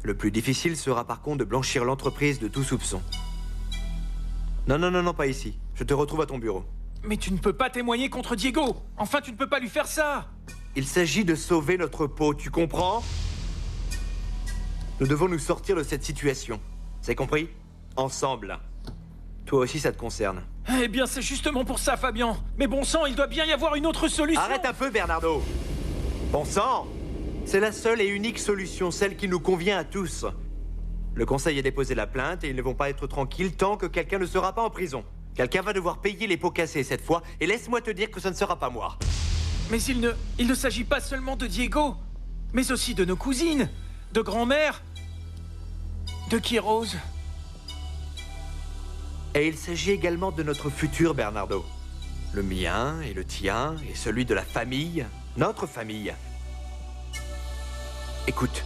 Le plus difficile sera par contre de blanchir l'entreprise de tout soupçon. Non, non, non, non, pas ici. Je te retrouve à ton bureau. Mais tu ne peux pas témoigner contre Diego. Enfin, tu ne peux pas lui faire ça. Il s'agit de sauver notre peau, tu comprends? Nous devons nous sortir de cette situation. C'est compris? Ensemble. Toi aussi, ça te concerne. Eh bien, c'est justement pour ça, Fabian. Mais bon sang, il doit bien y avoir une autre solution. Arrête un peu, Bernardo. Bon sang! C'est la seule et unique solution, celle qui nous convient à tous. Le conseil a déposé la plainte et ils ne vont pas être tranquilles tant que quelqu'un ne sera pas en prison. Quelqu'un va devoir payer les pots cassés cette fois, et laisse-moi te dire que ce ne sera pas moi. Mais il ne s'agit pas seulement de Diego, mais aussi de nos cousines, de grand-mère, de Quiroz. Et il s'agit également de notre futur, Bernardo. Le mien et le tien et celui de la famille, notre famille. Écoute,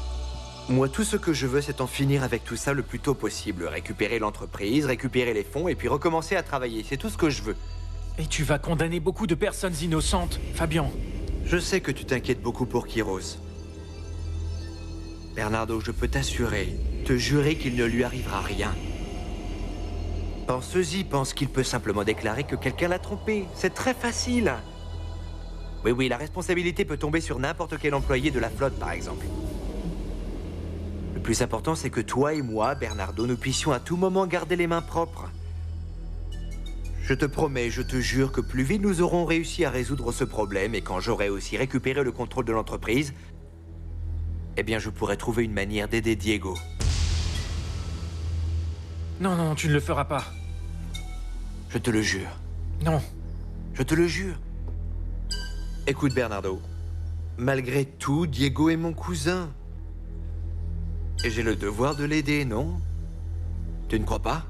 moi tout ce que je veux c'est en finir avec tout ça le plus tôt possible. Récupérer l'entreprise, récupérer les fonds et puis recommencer à travailler. C'est tout ce que je veux. Et tu vas condamner beaucoup de personnes innocentes, Fabian. Je sais que tu t'inquiètes beaucoup pour Quiroz. Bernardo, je peux t'assurer, te jurer qu'il ne lui arrivera rien. Penseuse-y, pense qu'il peut simplement déclarer que quelqu'un l'a trompé. C'est très facile. Oui, oui, la responsabilité peut tomber sur n'importe quel employé de la flotte, par exemple. Le plus important, c'est que toi et moi, Bernardo, nous puissions à tout moment garder les mains propres. Je te promets, je te jure que plus vite nous aurons réussi à résoudre ce problème et quand j'aurai aussi récupéré le contrôle de l'entreprise, eh bien, je pourrai trouver une manière d'aider Diego. Non, non, tu ne le feras pas. Je te le jure. Non. Je te le jure. Écoute, Bernardo, malgré tout, Diego est mon cousin. Et j'ai le devoir de l'aider, non? Tu ne crois pas?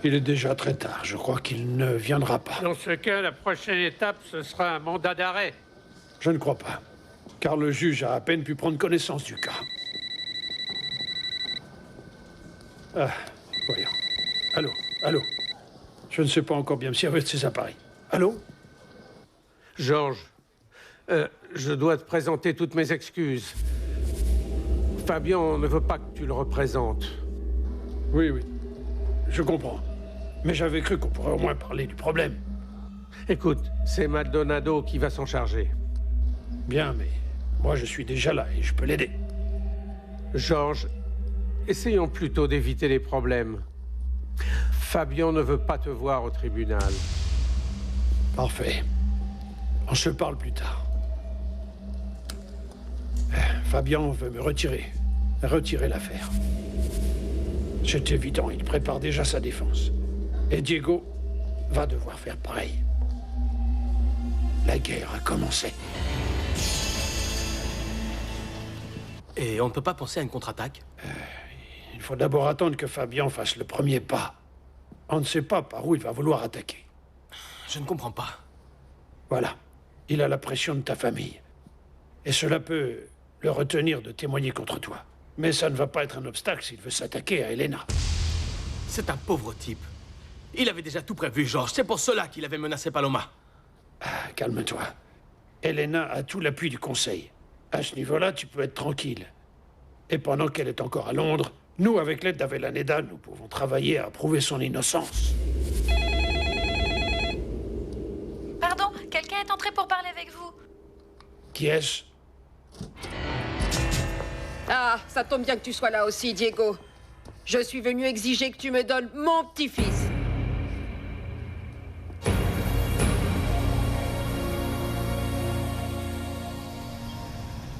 Il est déjà très tard. Je crois qu'il ne viendra pas. Dans ce cas, la prochaine étape, ce sera un mandat d'arrêt. Je ne crois pas. Car le juge a à peine pu prendre connaissance du cas. Ah, voyons. Allô, allô. Je ne sais pas encore bien me servir de ces appareils. Allô? Georges, je dois te présenter toutes mes excuses. Fabian ne veut pas que tu le représentes. Oui, oui. Je comprends. Mais j'avais cru qu'on pourrait au moins parler du problème. Écoute, c'est Maldonado qui va s'en charger. Bien, mais moi je suis déjà là et je peux l'aider. Georges, essayons plutôt d'éviter les problèmes. Fabian ne veut pas te voir au tribunal. Parfait. On se parle plus tard. Fabian veut me retirer l'affaire. C'est évident, il prépare déjà sa défense. Et Diego va devoir faire pareil. La guerre a commencé. Et on ne peut pas penser à une contre-attaque? Il faut d'abord attendre que Fabian fasse le premier pas. On ne sait pas par où il va vouloir attaquer. Je ne comprends pas. Voilà. Il a la pression de ta famille. Et cela peut le retenir de témoigner contre toi. Mais ça ne va pas être un obstacle s'il veut s'attaquer à Elena. C'est un pauvre type. Il avait déjà tout prévu, Georges. C'est pour cela qu'il avait menacé Paloma. Ah, calme-toi. Elena a tout l'appui du conseil. À ce niveau-là, tu peux être tranquille. Et pendant qu'elle est encore à Londres, nous, avec l'aide d'Avellaneda, nous pouvons travailler à prouver son innocence. Pardon, quelqu'un est entré pour parler avec vous. Qui est-ce? Ah, ça tombe bien que tu sois là aussi, Diego. Je suis venu exiger que tu me donnes mon petit-fils.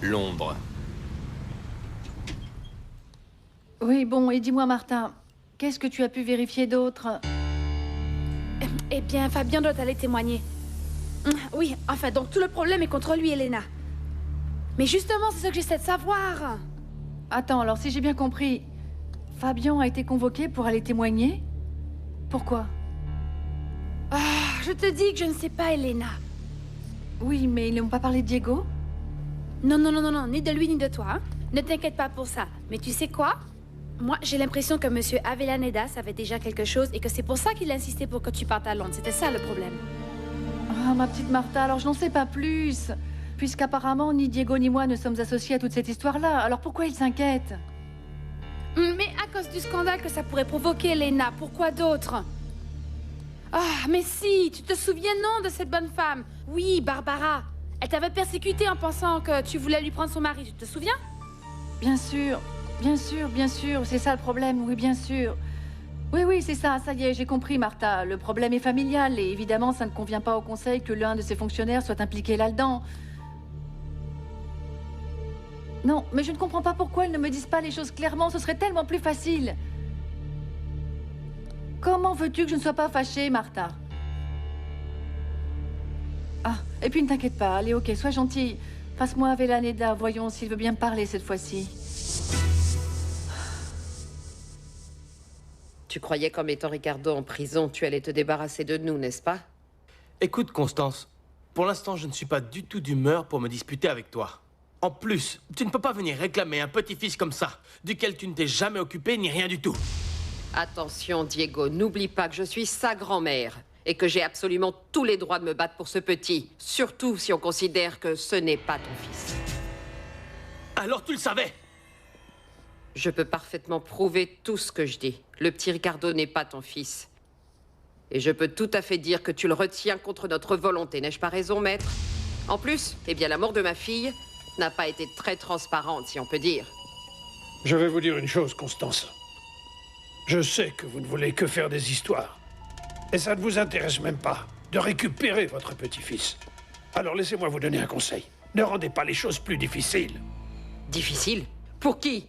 L'ombre. Oui, bon, et dis-moi, Martin, qu'est-ce que tu as pu vérifier d'autre? Eh bien, Fabien doit aller témoigner. Oui, enfin, donc tout le problème est contre lui, Elena. Mais justement, c'est ce que j'essaie de savoir. Attends, alors si j'ai bien compris, Fabian a été convoqué pour aller témoigner? Pourquoi? Ah, je te dis que je ne sais pas, Elena. Oui, mais ils n'ont pas parlé de Diego? Non, non, non, non, non, ni de lui ni de toi. Hein. Ne t'inquiète pas pour ça. Mais tu sais quoi? Moi, j'ai l'impression que Monsieur Avellaneda savait déjà quelque chose et que c'est pour ça qu'il insistait pour que tu partes à Londres. C'était ça le problème. Ah, ma petite Martha, alors je n'en sais pas plus. Puisqu'apparemment, ni Diego ni moi ne sommes associés à toute cette histoire-là. Alors pourquoi il s'inquiète? Mais à cause du scandale que ça pourrait provoquer, Elena, pourquoi d'autre? Ah, mais si, tu te souviens, non, de cette bonne femme? Oui, Barbara. Elle t'avait persécuté en pensant que tu voulais lui prendre son mari, tu te souviens? Bien sûr, bien sûr, bien sûr. C'est ça le problème, oui, bien sûr. Oui, c'est ça, ça y est, j'ai compris, Martha. Le problème est familial et évidemment, ça ne convient pas au conseil que l'un de ses fonctionnaires soit impliqué là-dedans. Non, mais je ne comprends pas pourquoi ils ne me disent pas les choses clairement, ce serait tellement plus facile. Comment veux-tu que je ne sois pas fâchée, Martha? Ah, et puis ne t'inquiète pas, allez, ok, sois gentille. Passe-moi Avellaneda, voyons s'il veut bien me parler cette fois-ci. Tu croyais qu'en mettant Ricardo en prison, tu allais te débarrasser de nous, n'est-ce pas? Écoute, Constance, pour l'instant, je ne suis pas du tout d'humeur pour me disputer avec toi. En plus, tu ne peux pas venir réclamer un petit-fils comme ça, duquel tu ne t'es jamais occupé ni rien du tout. Attention, Diego, n'oublie pas que je suis sa grand-mère et que j'ai absolument tous les droits de me battre pour ce petit, surtout si on considère que ce n'est pas ton fils. Alors tu le savais? Je peux parfaitement prouver tout ce que je dis. Le petit Ricardo n'est pas ton fils. Et je peux tout à fait dire que tu le retiens contre notre volonté, n'ai-je pas raison, maître? En plus, eh bien, la mort de ma fille n'a pas été très transparente, si on peut dire. Je vais vous dire une chose, Constance. Je sais que vous ne voulez que faire des histoires. Et ça ne vous intéresse même pas de récupérer votre petit-fils. Alors laissez-moi vous donner un conseil. Ne rendez pas les choses plus difficiles. Difficile? Pour qui?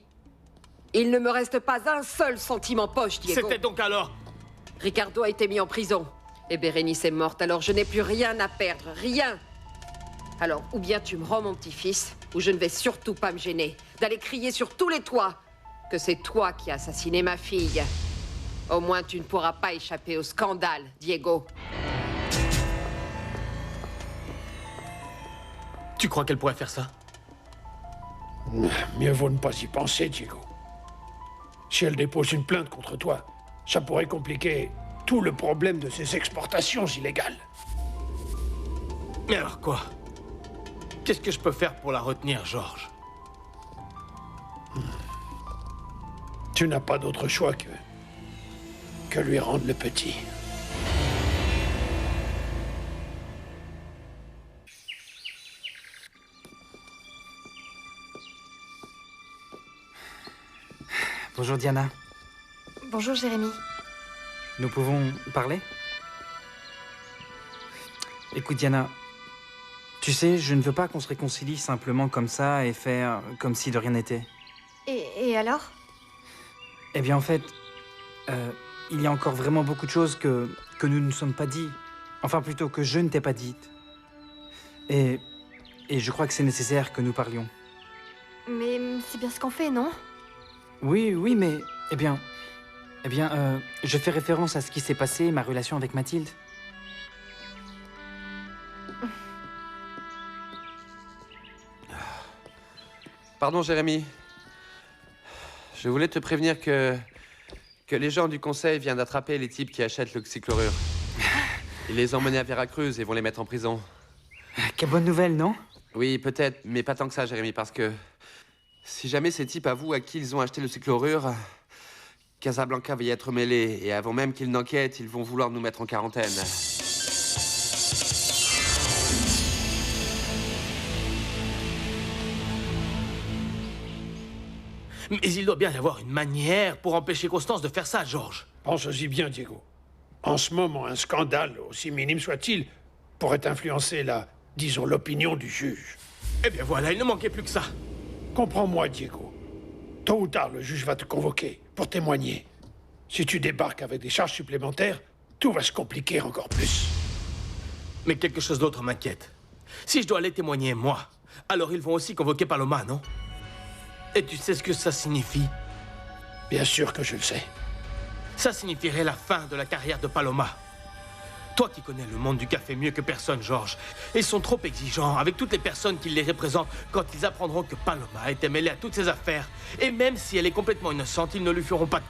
Il ne me reste pas un seul centime en poche, Diego. C'était donc alors? Ricardo a été mis en prison. Et Bérénice est morte, alors je n'ai plus rien à perdre. Rien! Alors, ou bien tu me rends mon petit-fils, ou je ne vais surtout pas me gêner d'aller crier sur tous les toits que c'est toi qui as assassiné ma fille. Au moins, tu ne pourras pas échapper au scandale, Diego. Tu crois qu'elle pourrait faire ça? Mieux vaut ne pas y penser, Diego. Si elle dépose une plainte contre toi, ça pourrait compliquer tout le problème de ces exportations illégales. Mais alors quoi? Qu'est-ce que je peux faire pour la retenir, Georges? Tu n'as pas d'autre choix que lui rendre le petit. Bonjour Diana. Bonjour Jérémy. Nous pouvons parler? Écoute Diana, tu sais, je ne veux pas qu'on se réconcilie simplement comme ça et faire comme si de rien n'était. Et alors? Eh bien en fait, il y a encore vraiment beaucoup de choses que nous ne nous sommes pas dit. Enfin plutôt que je ne t'ai pas dites. Et je crois que c'est nécessaire que nous parlions. Mais c'est bien ce qu'on fait, non? Oui, mais... Eh bien, je fais référence à ce qui s'est passé, ma relation avec Mathilde. Pardon, Jérémy. Je voulais te prévenir que les gens du conseil viennent d'attraper les types qui achètent l'oxychlorure. Ils les ont menés à Veracruz et vont les mettre en prison. Quelle bonne nouvelle, non? Oui, peut-être, mais pas tant que ça, Jérémy, parce que si jamais ces types avouent à qui ils ont acheté l'oxychlorure, Casablanca va y être mêlé, et avant même qu'ils n'enquêtent, ils vont vouloir nous mettre en quarantaine. Mais il doit bien y avoir une manière pour empêcher Constance de faire ça, Georges. Pense-y bien, Diego. En ce moment, un scandale, aussi minime soit-il, pourrait influencer disons, l'opinion du juge. Eh bien voilà, il ne manquait plus que ça. Comprends-moi, Diego. Tôt ou tard, le juge va te convoquer pour témoigner. Si tu débarques avec des charges supplémentaires, tout va se compliquer encore plus. Mais quelque chose d'autre m'inquiète. Si je dois aller témoigner, moi, alors ils vont aussi convoquer Paloma, non? Et tu sais ce que ça signifie? Bien sûr que je le sais. Ça signifierait la fin de la carrière de Paloma. Toi qui connais le monde du café mieux que personne, George. Ils sont trop exigeants avec toutes les personnes qui les représentent quand ils apprendront que Paloma était mêlée à toutes ces affaires. Et même si elle est complètement innocente, ils ne lui feront pas de